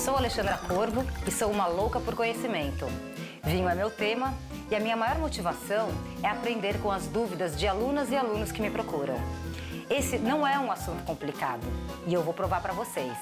sou Alexandra Corvo e sou uma louca por conhecimento. Vinho é meu tema e a minha maior motivação é aprender com as dúvidas de alunas e alunos que me procuram. Esse não é um assunto complicado e eu vou provar para vocês.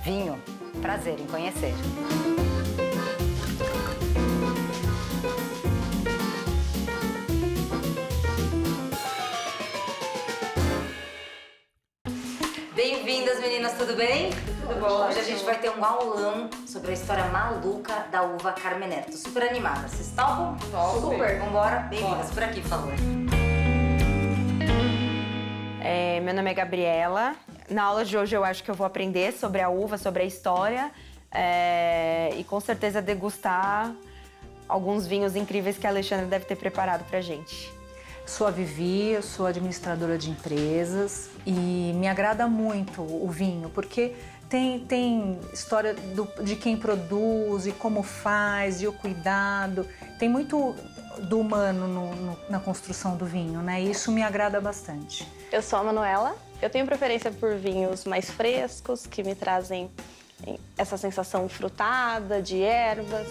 Vinho, prazer em conhecer. Bem-vindas, meninas, tudo bem? Tudo bom. Hoje a gente vai ter um aulão sobre a história maluca da uva Carmener. Tô super animada. Vocês topam? Super. Vambora? Bem-vindas por aqui, por favor. Meu nome é Gabriela. Na aula de hoje eu acho que eu vou aprender sobre a uva, sobre a história e com certeza degustar alguns vinhos incríveis que a Alexandra deve ter preparado pra gente. Sou a Vivi, eu sou administradora de empresas e me agrada muito o vinho, porque tem história de quem produz e como faz e o cuidado. Tem muito do humano na construção do vinho, né? E isso me agrada bastante. Eu sou a Manuela, eu tenho preferência por vinhos mais frescos, que me trazem essa sensação frutada, de ervas.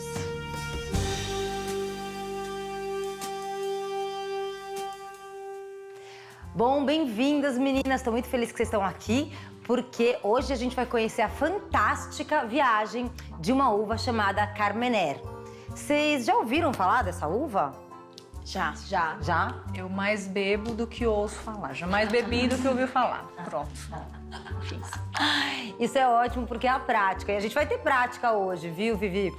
Bom, bem-vindas, meninas. Estou muito feliz que vocês estão aqui, porque hoje a gente vai conhecer a fantástica viagem de uma uva chamada Carmener. Vocês já ouviram falar dessa uva? Já. Já? Eu mais bebo do que ouço falar. Jamais bebi do que ouvi falar. Pronto. Isso é ótimo, porque é a prática. E a gente vai ter prática hoje, viu, Vivi?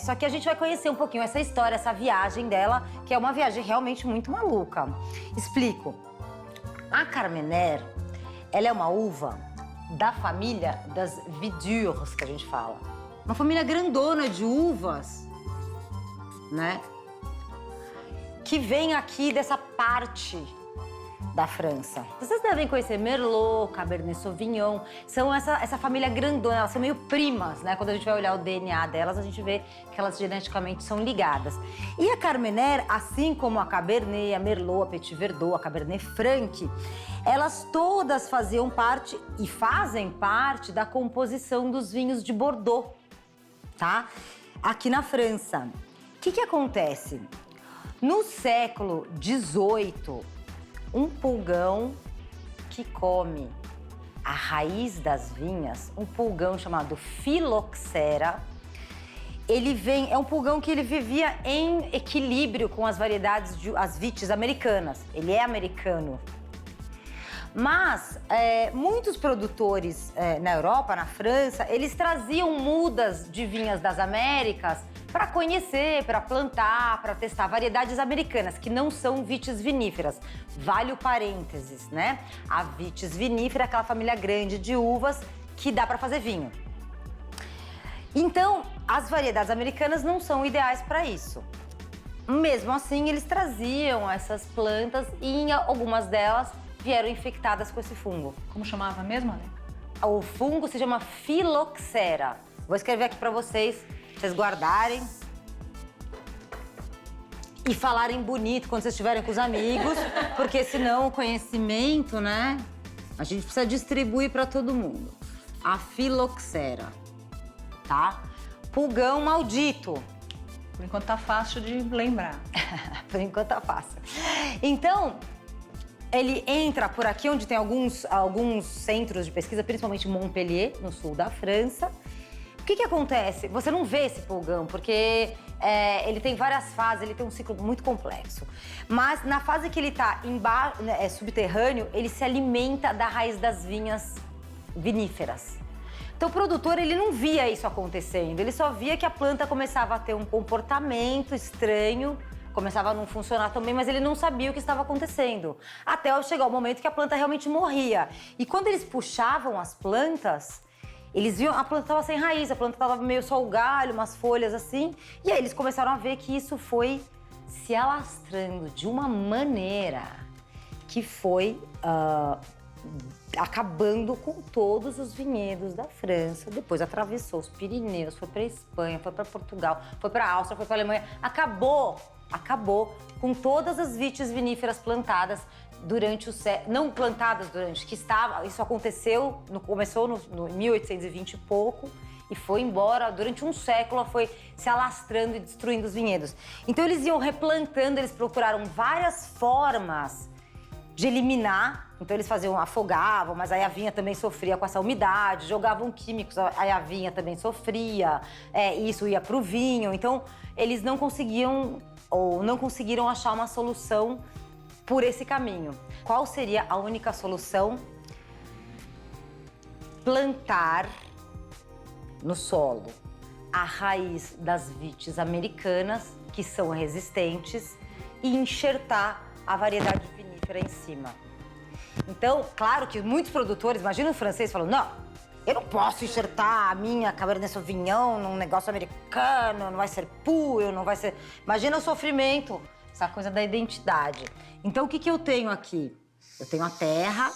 Só que a gente vai conhecer um pouquinho essa história, essa viagem dela, que é uma viagem realmente muito maluca. Explico. A Carmener, ela é uma uva da família das Vidures, que a gente fala. Uma família grandona de uvas, né? Que vem aqui dessa parte da França. Vocês devem conhecer Merlot, Cabernet Sauvignon. São essa família grandona, elas são meio primas, né? Quando a gente vai olhar o DNA delas, a gente vê que elas geneticamente são ligadas. E a Carmener, assim como a Cabernet, a Merlot, a Petit Verdot, a Cabernet Franc, elas todas faziam parte e fazem parte da composição dos vinhos de Bordeaux, tá? Aqui na França. O que acontece? No século XVIII, um pulgão que come a raiz das vinhas, um pulgão chamado Phylloxera, é um pulgão que ele vivia em equilíbrio com as variedades, as vites americanas. Ele é americano. Mas muitos produtores na Europa, na França, eles traziam mudas de vinhas das Américas para conhecer, para plantar, para testar variedades americanas, que não são vites viníferas. Vale o parênteses, né? A vites vinífera é aquela família grande de uvas que dá para fazer vinho. Então, as variedades americanas não são ideais para isso. Mesmo assim, eles traziam essas plantas e algumas delas vieram infectadas com esse fungo. Como chamava mesmo, Ale? O fungo se chama Phylloxera. Vou escrever aqui para vocês guardarem e falarem bonito quando vocês estiverem com os amigos, porque senão o conhecimento, né, a gente precisa distribuir para todo mundo. A Phylloxera, tá? Pulgão maldito. Por enquanto tá fácil de lembrar. Por enquanto tá fácil. Então, ele entra por aqui onde tem alguns centros de pesquisa, principalmente Montpellier, no sul da França. O que acontece? Você não vê esse pulgão, porque ele tem várias fases, ele tem um ciclo muito complexo. Mas na fase que ele está embaixo, subterrâneo, ele se alimenta da raiz das vinhas viníferas. Então o produtor, ele não via isso acontecendo, ele só via que a planta começava a ter um comportamento estranho, começava a não funcionar também, mas ele não sabia o que estava acontecendo. Até chegar o momento que a planta realmente morria. E quando eles puxavam as plantas, eles viam, a planta estava sem raiz, a planta estava meio só o galho, umas folhas assim. E aí eles começaram a ver que isso foi se alastrando de uma maneira que foi acabando com todos os vinhedos da França. Depois atravessou os Pirineus, foi para Espanha, foi para Portugal, foi para Áustria, foi para Alemanha. Acabou com todas as vites viníferas plantadas durante o século, não plantadas durante, que estava, isso aconteceu, começou no 1820 e pouco e foi embora. Durante um século, ela foi se alastrando e destruindo os vinhedos. Então, eles iam replantando, eles procuraram várias formas de eliminar. Então, eles afogavam, mas aí a vinha também sofria com essa umidade, jogavam químicos, aí a vinha também sofria, isso ia para o vinho. Então, eles não conseguiam ou não conseguiram achar uma solução por esse caminho. Qual seria a única solução? Plantar no solo a raiz das vites americanas, que são resistentes, e enxertar a variedade vinífera em cima. Então, claro que muitos produtores, imagina um francês falando, não, eu não posso enxertar a minha Cabernet Sauvignon num negócio americano, não vai ser puro, não vai ser... Imagina o sofrimento, essa coisa da identidade. Então, o que eu tenho aqui? Eu tenho a terra,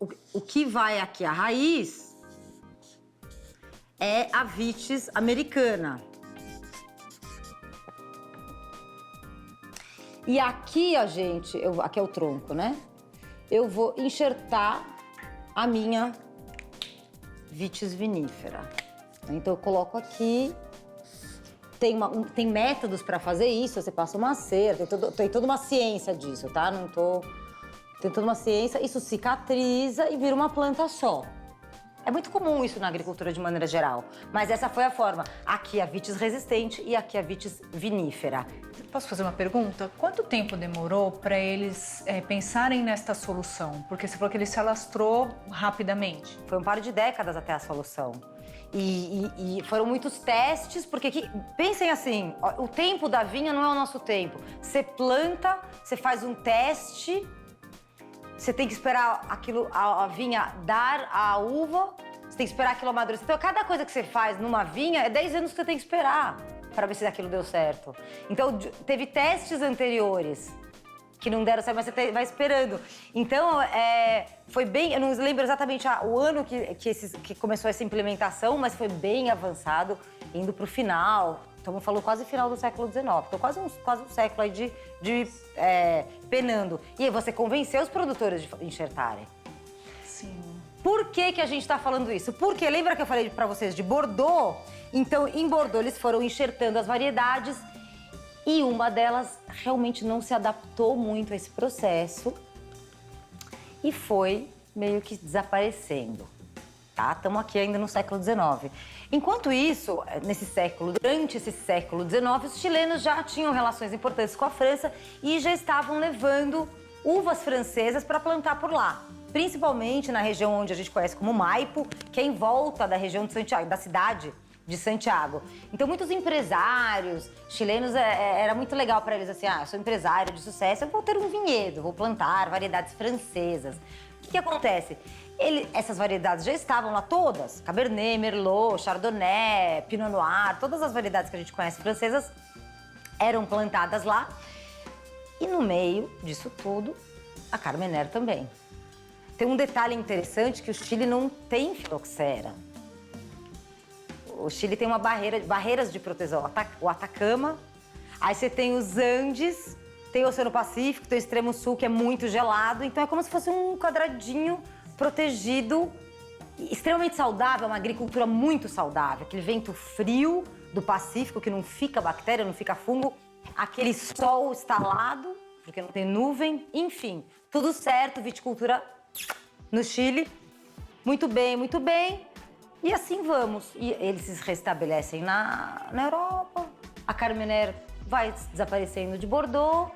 o que vai aqui, a raiz, é a vitis americana. E aqui, ó, gente, aqui é o tronco, né? Eu vou enxertar a minha vitis vinífera. Então, eu coloco aqui. Tem métodos para fazer isso, você passa uma cera, tem toda uma ciência disso, tá? Tem toda uma ciência, isso cicatriza e vira uma planta só. É muito comum isso na agricultura de maneira geral, mas essa foi a forma. Aqui a vitis resistente e aqui a vitis vinífera. Posso fazer uma pergunta? Quanto tempo demorou para eles pensarem nesta solução? Porque você falou que ele se alastrou rapidamente. Foi um par de décadas até a solução. E foram muitos testes, porque pensem assim, ó, o tempo da vinha não é o nosso tempo. Você planta, você faz um teste, você tem que esperar a vinha dar a uva, você tem que esperar aquilo amadurecer. Então, cada coisa que você faz numa vinha é 10 anos que você tem que esperar para ver se aquilo deu certo. Então, teve testes anteriores que não deram certo, mas você vai esperando. Então, foi bem... Eu não lembro exatamente o ano que começou essa implementação, mas foi bem avançado, indo para o final. Estamos falando quase final do século XIX. Então, quase um século aí de penando. E aí você convenceu os produtores de enxertarem. Sim. Por que a gente está falando isso? Porque lembra que eu falei para vocês de Bordeaux? Então, em Bordeaux, eles foram enxertando as variedades e uma delas realmente não se adaptou muito a esse processo e foi meio que desaparecendo, tá? Estamos aqui ainda no século XIX. Enquanto isso, durante esse século XIX, os chilenos já tinham relações importantes com a França e já estavam levando uvas francesas para plantar por lá. Principalmente na região onde a gente conhece como Maipo, que é em volta da região de Santiago, da cidade de Santiago. Então, muitos empresários chilenos, era muito legal para eles, assim, eu sou empresário de sucesso, eu vou ter um vinhedo, vou plantar variedades francesas. O que acontece? Essas variedades já estavam lá todas, Cabernet, Merlot, Chardonnay, Pinot Noir, todas as variedades que a gente conhece francesas eram plantadas lá. E no meio disso tudo, a Carmenère também. Tem um detalhe interessante que o Chile não tem filoxera. O Chile tem barreiras de proteção, o Atacama, aí você tem os Andes, tem o Oceano Pacífico, tem o extremo sul que é muito gelado, então é como se fosse um quadradinho protegido, extremamente saudável, uma agricultura muito saudável, aquele vento frio do Pacífico que não fica bactéria, não fica fungo, aquele sol estalado, porque não tem nuvem, enfim, tudo certo, viticultura no Chile, muito bem, muito bem. E assim vamos. E eles se restabelecem na Europa, a Carmenère vai desaparecendo de Bordeaux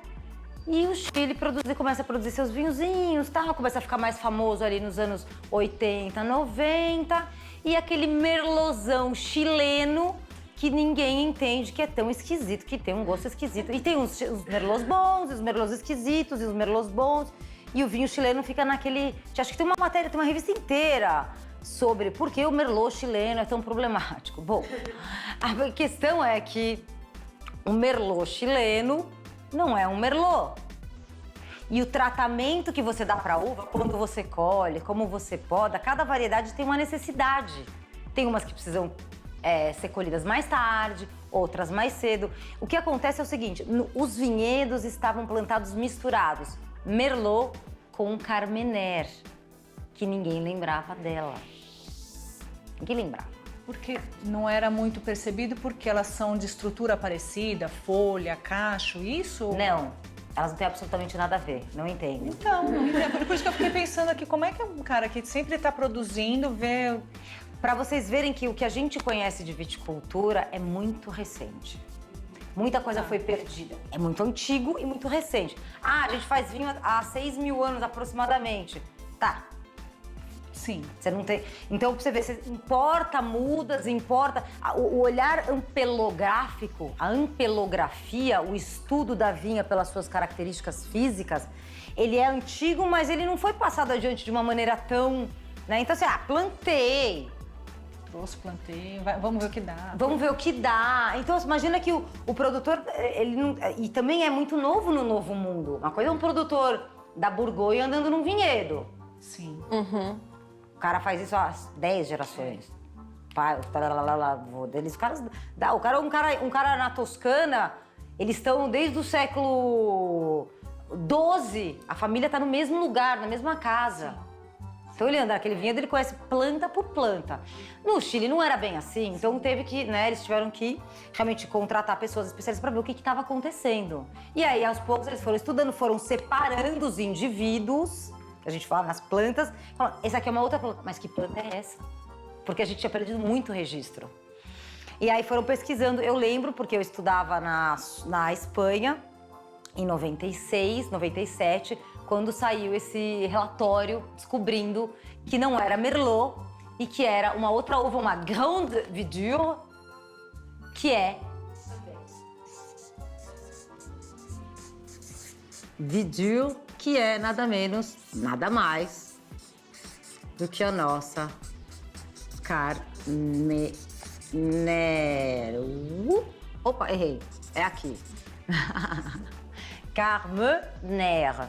e o Chile começa a produzir seus vinhozinhos, tá? Começa a ficar mais famoso ali nos anos 80, 90. E aquele merlotzão chileno que ninguém entende, que é tão esquisito, que tem um gosto esquisito. E tem os merlots bons, os merlots esquisitos e os merlots bons. E o vinho chileno fica naquele... Acho que tem uma matéria, tem uma revista inteira sobre por que o Merlot chileno é tão problemático. Bom, a questão é que o Merlot chileno não é um Merlot. E o tratamento que você dá para a uva, quando você colhe, como você poda, cada variedade tem uma necessidade. Tem umas que precisam ser colhidas mais tarde, outras mais cedo. O que acontece é o seguinte, os vinhedos estavam plantados misturados. Merlot com Carmenère, que ninguém lembrava dela. Ninguém lembrava. porque não era muito percebido porque elas são de estrutura parecida, folha, cacho, isso? Não, elas não têm absolutamente nada a ver, não entendem. Então, não entendo. Por isso que eu fiquei pensando aqui, como é que um cara que sempre está produzindo vê... Para vocês verem que o que a gente conhece de viticultura é muito recente. Muita coisa foi perdida. É muito antigo e muito recente. Ah, a gente faz vinho há 6.000 anos aproximadamente. Tá. Sim. Você não tem... Então, pra você ver, você importa mudas, importa... O olhar ampelográfico, a ampelografia, o estudo da vinha pelas suas características físicas, ele é antigo, mas ele não foi passado adiante de uma maneira tão... Né? Então, assim, plantei. Trouxe, plantei, vamos ver o que dá. Vamos ver o que dá. Então, imagina que o produtor, ele não... E também é muito novo no Novo Mundo. Uma coisa é um produtor da Borgonha andando num vinhedo. Sim. O cara faz isso há 10 gerações. Pai, vô deles. Um cara na Toscana, eles estão desde o século XII. A família está no mesmo lugar, na mesma casa. Então ele anda naquele vinhedo, ele conhece planta por planta. No Chile não era bem assim, então teve que, né, eles tiveram que realmente contratar pessoas especialistas para ver o que estava acontecendo. E aí, aos poucos, eles foram estudando, foram separando os indivíduos, a gente fala nas plantas, falando, essa aqui é uma outra planta, mas que planta é essa? Porque a gente tinha perdido muito registro. E aí foram pesquisando, eu lembro, porque eu estudava na Espanha, em 96, 97, quando saiu esse relatório descobrindo que não era Merlot e que era uma outra uva, uma Grande Vidure, que é Vidure, que é nada menos, nada mais do que a nossa Carmenère. Opa, errei. É aqui. Carmenère.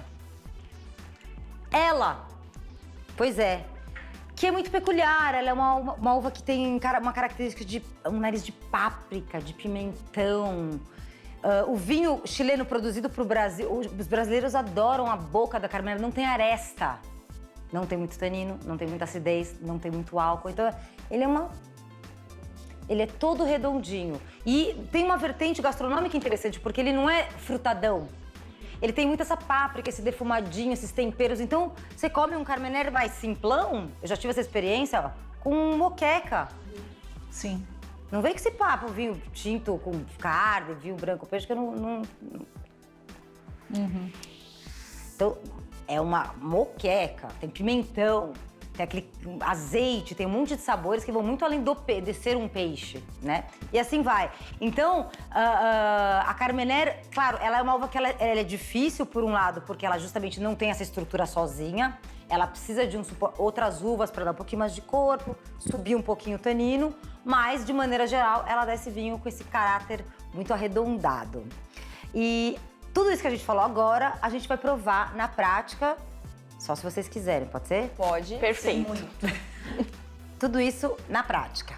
Ela, pois é, que é muito peculiar. Ela é uma uva que tem uma característica de um nariz de páprica, de pimentão. O vinho chileno produzido para o Brasil, os brasileiros adoram a boca da Carmenère, não tem aresta. Não tem muito tanino, não tem muita acidez, não tem muito álcool. Então, ele é todo redondinho. E tem uma vertente gastronômica interessante, porque ele não é frutadão. Ele tem muito essa páprica, esse defumadinho, esses temperos. Então, você come um Carmenère mais simplão, eu já tive essa experiência, com moqueca. Sim. Não vem com esse papo, vinho tinto com carne, vinho branco, peixe, que eu não... Então, é uma moqueca, tem pimentão, tem aquele azeite, tem um monte de sabores que vão muito além de ser um peixe, né? E assim vai. Então, a Carmenère, claro, ela é uma uva que ela é difícil, por um lado, porque ela justamente não tem essa estrutura sozinha. Ela precisa de outras uvas para dar um pouquinho mais de corpo, subir um pouquinho o tanino, mas, de maneira geral, ela dá esse vinho com esse caráter muito arredondado. E tudo isso que a gente falou agora, a gente vai provar na prática. Só se vocês quiserem, pode ser? Pode. Perfeito. Tudo isso na prática.